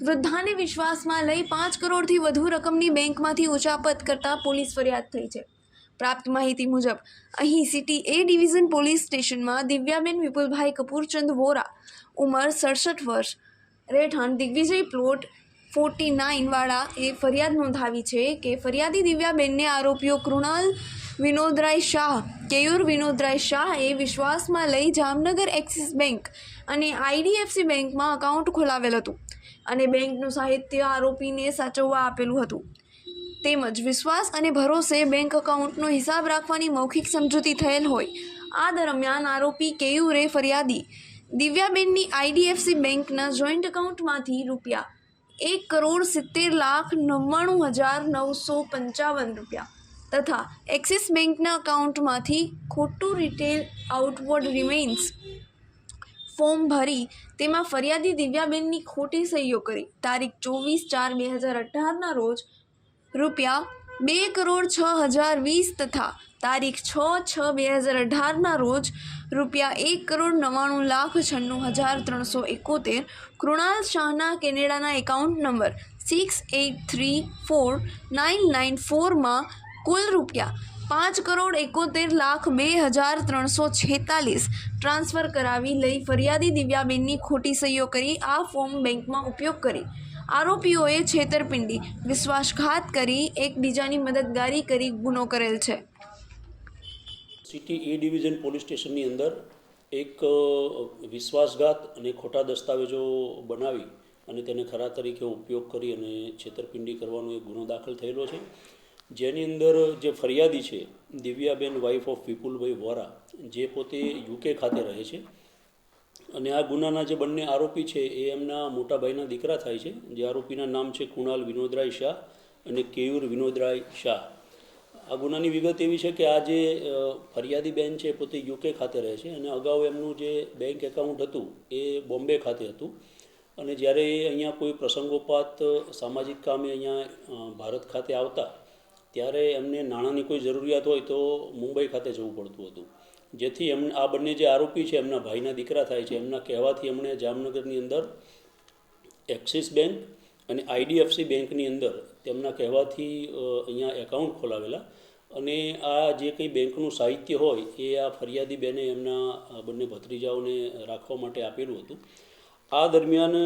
વૃદ્ધાને વિશ્વાસમાં લઈ 5 કરોડથી વધુ રકમની બેંકમાંથી ઉચાપત કરતા પોલીસ ફરિયાદ થઈ છે। પ્રાપ્ત માહિતી મુજબ અહીં સિટી એ ડિવિઝન પોલીસ સ્ટેશનમાં દિવ્યાબેન વિપુલભાઈ કપૂરચંદ વોરા, ઉંમર 67 વર્ષ, રહેઠાણ દિગ્વિજય પ્લોટ 49 વાળાએ ફરિયાદ નોંધાવી છે કે ફરિયાદી દિવ્યાબેનને આરોપીઓ કૃણાલ વિનોદરાય શાહ, કેયુર વિનોદરાય શાહએ વિશ્વાસમાં લઈ જામનગર એક્સિસ બેંક અને IDFC બેંકમાં એકાઉન્ટ ખોલાવેલ હતું અને બેંકનું સાહિત્ય આરોપીને સાચવવા આપેલું હતું, તેમજ વિશ્વાસ અને ભરોસે બેંક એકાઉન્ટનો હિસાબ રાખવાની મૌખિક સમજૂતી થયેલ હોય। આ દરમિયાન આરોપી કેયુરે ફરિયાદી દિવ્યાબેનની IDFC બેંકના જોઈન્ટ એકાઉન્ટમાંથી ₹1,70,99,955 તથા એક્સિસ બેંકના એકાઉન્ટમાંથી ખોટું રિટેલ આઉટવર્ડ રિમેન્સ ફોર્મ ભરી તેમાં ફરિયાદી દિવ્યાબેનની ખોટી સહીઓ કરી તારીખ 24/4/2018ના રોજ ₹2,06,020 તથા તારીખ 6/6/2018ના રોજ ₹1,99,96,371 કૃણાલ શાહના કેનેડાના એકાઉન્ટ નંબર 68349994માં કુલ ₹5,71,02,346 ટ્રાન્સફર કરાવી લઈ ફરિયાદી દિવ્યાબેનની ખોટી સહીઓ કરી આ ફોર્મ બેંકમાં ઉપયોગ કરી આરોપીઓએ છેતરપિંડી, વિશ્વાસઘાત કરી એકબીજાની મદદગારી કરી ગુનો કરેલ છે। સિટી એ ડિવિઝન પોલીસ સ્ટેશનની અંદર એક વિશ્વાસઘાત અને ખોટા દસ્તાવેજો બનાવી અને તેને ખરા તરીકે ઉપયોગ કરી અને છેતરપિંડી કરવાનો એક ગુનો દાખલ થયેલો છે, જેની અંદર જે ફરિયાદી છે દિવ્યાબેન વાઇફ ઓફ વિપુલભાઈ વોરા, જે પોતે UK ખાતે રહે છે અને આ ગુનાના જે બંને આરોપી છે એ એમના મોટા ભાઈના દીકરા થાય છે, જે આરોપીના નામ છે કૃણાલ વિનોદરાય શાહ અને કેયુર વિનોદરાય શાહ। આ ગુનાની વિગત એવી છે કે આ જે ફરિયાદી બેન છે પોતે UK ખાતે રહે છે અને અગાઉ એમનું જે બેંક એકાઉન્ટ હતું એ બોમ્બે ખાતે હતું અને જ્યારે એ અહીંયા કોઈ પ્રસંગોપાત સામાજિક કામે અહીંયા ભારત ખાતે આવતા ત્યારે એમને નાણાંની કોઈ જરૂરિયાત હોય તો મુંબઈ ખાતે જવું પડતું હતું, જેથી આ બંને જે આરોપી છે એમના ભાઈના દીકરા થાય છે, એમના કહેવાથી એમણે જામનગરની અંદર એક્સિસ બેંક અને IDFC બેંકની અંદર તેમના કહેવાથી અહીંયા એકાઉન્ટ ખોલાવેલા અને આ જે કંઈ બેંકનું સાહિત્ય હોય એ આ ફરિયાદી બેને એમના બંને ભત્રીજાઓને રાખવા માટે આપેલું હતું। આ દરમિયાન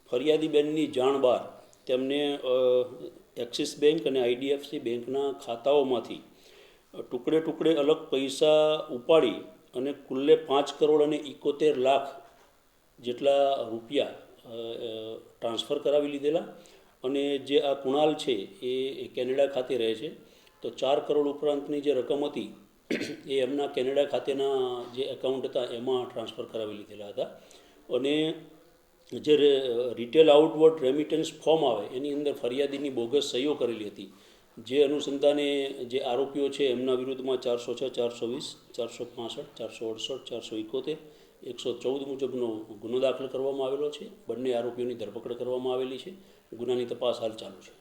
ફરિયાદી બેનની જાણ બહાર તેમને એક્સિસ બેંક અને IDFC બેંકના ખાતાઓમાંથી ટુકડે ટુકડે અલગ પૈસા ઉપાડી અને કુલ્લે 5,71,00,000 જેટલા રૂપિયા ટ્રાન્સફર કરાવી લીધેલા અને જે આ કૃણાલ છે એ કેનેડા ખાતે રહે છે, તો 4 કરોડ ઉપરાંતની જે રકમ હતી એ એમના કેનેડા ખાતેના જે એકાઉન્ટ હતા એમાં ટ્રાન્સફર કરાવી લીધેલા હતા અને જે રિટેલ આઉટવર્ડ રેમિટન્સ ફોર્મ આવે એની અંદર ફરિયાદીની બોગસ સહીઓ કરેલી હતી, જે અનુસંધાને જે આરોપીઓ છે એમના વિરુદ્ધમાં 406, 420, 465, 468, 471, 114 મુજબનો ગુનો દાખલ કરવામાં આવેલો છે। બંને આરોપીઓની ધરપકડ કરવામાં આવેલી છે। ગુનાની તપાસ હાલ ચાલુ છે।